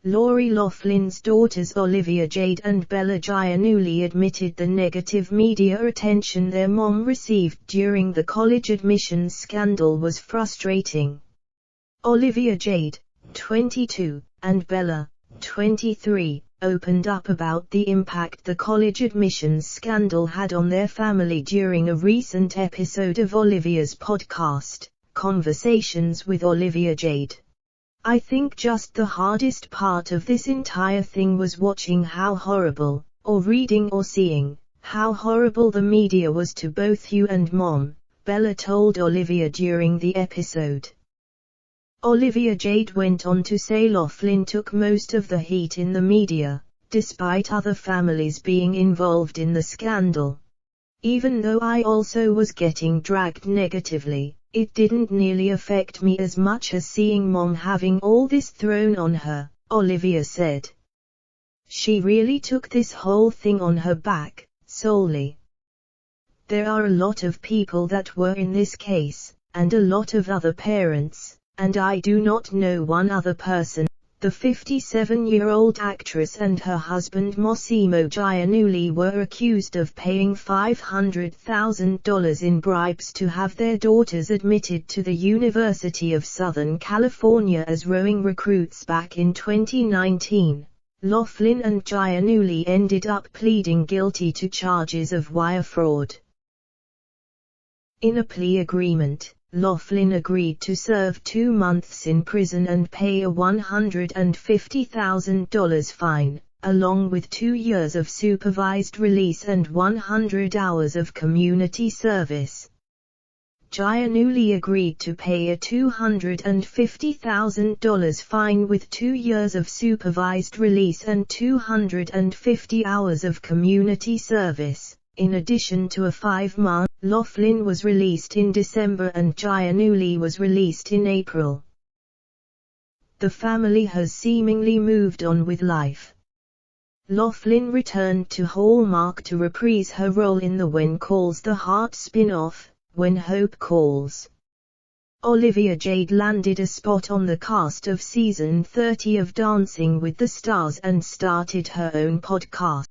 Lori Loughlin's daughters Olivia Jade and Bella Giannulli admitted the negative media attention their mom received during the college admissions scandal was frustrating. Olivia Jade, 22, and Bella, 23, opened up about the impact the college admissions scandal had on their family during a recent episode of Olivia's podcast, Conversations with Olivia Jade. I think just the hardest part of this entire thing was watching how horrible, or reading or seeing, how horrible the media was to both you and Mom, Bella told Olivia during the episode. Olivia Jade went on to say Loughlin took most of the heat in the media, despite other families being involved in the scandal. Even though I also was getting dragged negatively, it didn't nearly affect me as much as seeing Mom having all this thrown on her, Olivia said. She really took this whole thing on her back, solely. There are a lot of people that were in this case, and a lot of other parents, and I do not know one other person. The 57-year-old actress and her husband Massimo Giannulli were accused of paying $500,000 in bribes to have their daughters admitted to the University of Southern California as rowing recruits back in 2019. Loughlin and Giannulli ended up pleading guilty to charges of wire fraud. In a plea agreement, Loughlin agreed to serve 2 months in prison and pay a $150,000 fine, along with 2 years of supervised release and 100 hours of community service. Giannulli agreed to pay a $250,000 fine with 2 years of supervised release and 250 hours of community service. In addition to a 5-month, Loughlin was released in December and Giannulli was released in April. The family has seemingly moved on with life. Loughlin returned to Hallmark to reprise her role in the When Calls the Heart spin-off, When Hope Calls. Olivia Jade landed a spot on the cast of season 30 of Dancing with the Stars and started her own podcast.